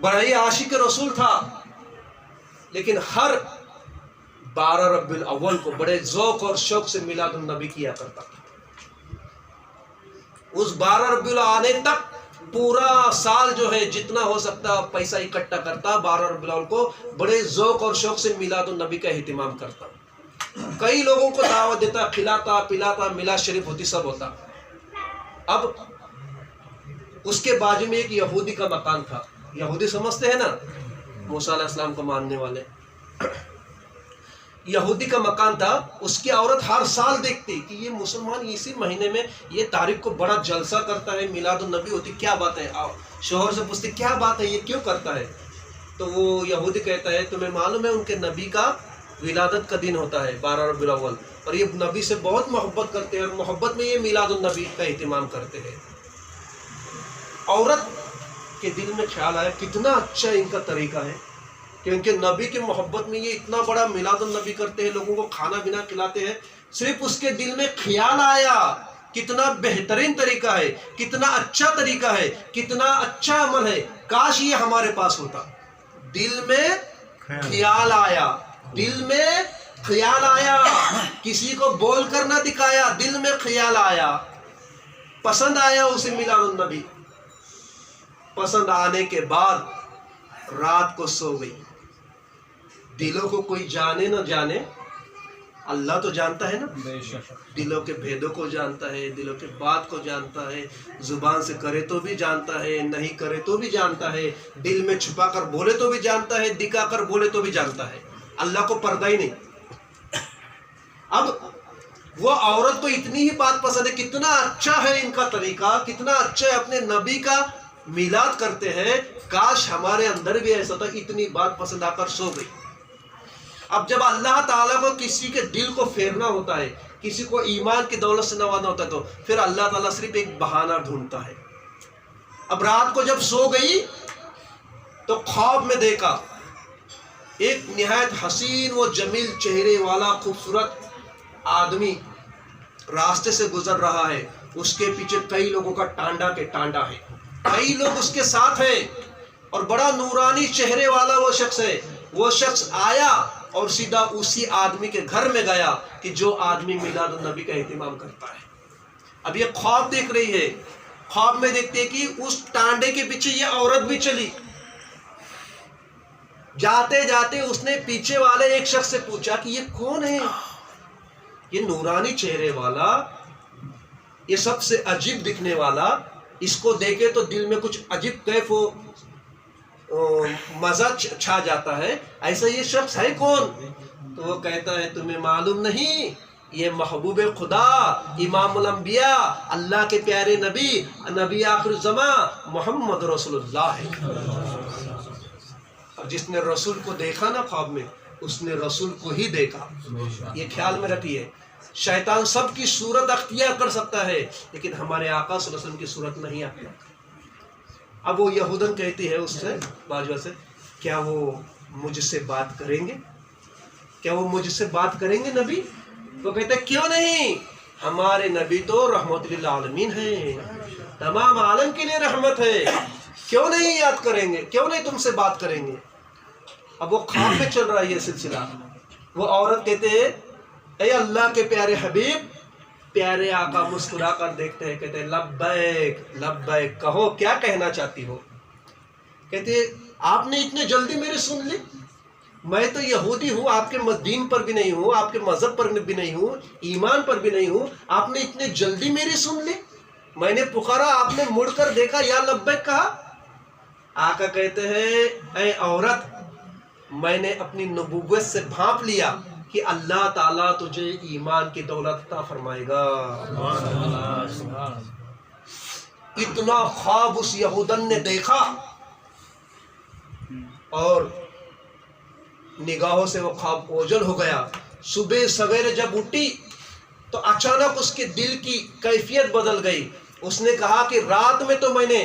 بڑا ہی عاشق رسول تھا، لیکن ہر 12 ربیع الاول کو بڑے ذوق اور شوق سے میلاد النبی کیا کرتا تھا۔ اس 12 ربیع الاول آنے تک پورا سال جو ہے جتنا ہو سکتا پیسہ اکٹھا کرتا، 12 ربیع الاول کو بڑے ذوق اور شوق سے میلاد النبی کا اہتمام کرتا، کئی لوگوں کو دعوت دیتا، کھلاتا پلاتا، میلاد شریف ہوتی، سب ہوتا۔ اب اس کے بازو میں ایک یہودی کا مکان تھا، یہودی سمجھتے ہیں نا، موسیٰ علیہ السلام کو ماننے والے، یہودی کا مکان تھا۔ اس کی عورت ہر سال دیکھتی کہ یہ مسلمان اسی مہینے میں یہ تاریخ کو بڑا جلسہ کرتا ہے، میلاد النبی ہوتی، کیا بات ہے؟ شوہر سے پوچھتی کیا بات ہے، یہ کیوں کرتا ہے؟ تو وہ یہودی کہتا ہے تمہیں معلوم ہے ان کے نبی کا ولادت کا دن ہوتا ہے 12 ربیع الاول، اور یہ نبی سے بہت محبت کرتے ہیں، اور محبت میں یہ میلاد النبی کا اہتمام کرتے ہیں۔ عورت کے دل میں خیال آیا کتنا اچھا ان کا طریقہ ہے کہ ان کے نبی کی محبت میں یہ اتنا بڑا میلاد النبی کرتے ہیں، لوگوں کو کھانا پینا کھلاتے ہیں۔ صرف اس کے دل میں خیال آیا کتنا بہترین طریقہ ہے، کتنا اچھا طریقہ ہے، کتنا اچھا عمل ہے، کاش یہ ہمارے پاس ہوتا۔ دل میں خیال آیا، دل میں خیال آیا، کسی کو بول کر نہ دکھایا، دل میں خیال آیا، پسند آیا اسے میلاد النبی۔ پسند آنے کے بعد رات کو سو گئی۔ دلوں کو کوئی جانے نہ جانے، اللہ تو جانتا ہے نا، دلوں کے بھیدوں کو جانتا ہے، دلوں کے بات کو جانتا ہے، زبان سے کرے تو بھی جانتا ہے، نہیں کرے تو بھی جانتا ہے، دل میں چھپا کر بولے تو بھی جانتا ہے، دکھا کر بولے تو بھی جانتا ہے، اللہ کو پردہ ہی نہیں۔ اب وہ عورت کو اتنی ہی بات پسند ہے، کتنا اچھا ہے ان کا طریقہ، کتنا اچھا ہے، اپنے نبی کا میلاد کرتے ہیں، کاش ہمارے اندر بھی ایسا تھا، اتنی بات پسند آ کر سو گئی۔ اب جب اللہ تعالیٰ کو کسی کے دل کو پھیرنا ہوتا ہے، کسی کو ایمان کی دولت سے نوازنا ہوتا ہے، تو پھر اللہ تعالیٰ صرف ایک بہانہ ڈھونڈتا ہے۔ اب رات کو جب سو گئی تو خواب میں دیکھا ایک نہایت حسین و جمیل چہرے والا خوبصورت آدمی راستے سے گزر رہا ہے، اس کے پیچھے کئی لوگوں کا ٹانڈا کے ٹانڈا ہے، کئی لوگ اس کے ساتھ ہیں، اور بڑا نورانی چہرے والا وہ شخص ہے۔ وہ شخص آیا اور سیدھا اسی آدمی کے گھر میں گیا کہ جو آدمی میلاد النبی کا اہتمام کرتا ہے۔ اب یہ خواب دیکھ رہی ہے، خواب میں دیکھتے کہ اس ٹانڈے کے پیچھے یہ عورت بھی چلی۔ جاتے جاتے اس نے پیچھے والے ایک شخص سے پوچھا کہ یہ کون ہے؟ یہ نورانی چہرے والا، یہ سب سے عجیب دکھنے والا، اس کو دیکھے تو دل میں کچھ عجیب کیف و مزہ چھا جاتا ہے، ایسا یہ شخص ہے کون؟ تو وہ کہتا ہے تمہیں معلوم نہیں، یہ محبوب خدا، امام الانبیاء، اللہ کے پیارے نبی، نبی آخر الزمان محمد رسول اللہ ہے۔ اور جس نے رسول کو دیکھا نا خواب میں، اس نے رسول کو ہی دیکھا۔ یہ خیال میں رکھیے، شیطان سب کی صورت اختیار کر سکتا ہے، لیکن ہمارے آقا صلی اللہ علیہ وسلم کی صورت نہیں اختیار کرتا۔ اب وہ یہودن کہتی ہے اس سے، باجوہ سے، کیا وہ مجھ سے بات کریں گے؟ کیا وہ مجھ سے بات کریں گے نبی؟ وہ کہتے ہیں کیوں نہیں، ہمارے نبی تو رحمت للعالمین ہیں، تمام عالم کے لیے رحمت ہے، کیوں نہیں یاد کریں گے، کیوں نہیں تم سے بات کریں گے؟ اب وہ خواب میں چل رہا ہے یہ سلسلہ۔ وہ عورت کہتے ہیں اے اللہ کے پیارے حبیب، پیارے آقا مسکرا کر دیکھتے ہیں، کہتے ہیں لبیک لبیک، کہو کیا کہنا چاہتی ہو؟ کہتے ہیں آپ نے اتنے جلدی میری سن لی، میں تو یہودی ہوں، آپ کے دین پر بھی نہیں ہوں، آپ کے مذہب پر بھی نہیں ہوں، ایمان پر بھی نہیں ہوں، آپ نے اتنے جلدی میری سن لی؟ میں نے پکارا، آپ نے مڑ کر دیکھا، یا لبیک کہا۔ آقا کہتے ہیں اے عورت، میں نے اپنی نبوت سے بھانپ لیا کہ اللہ تعالیٰ تجھے ایمان کی دولت عطا فرمائے گا۔ اتنا خواب اس یہودن نے دیکھا، اور نگاہوں سے وہ خواب اوجھل ہو گیا۔ صبح سویرے جب اٹھی تو اچانک اس کے دل کی کیفیت بدل گئی۔ اس نے کہا کہ رات میں تو میں نے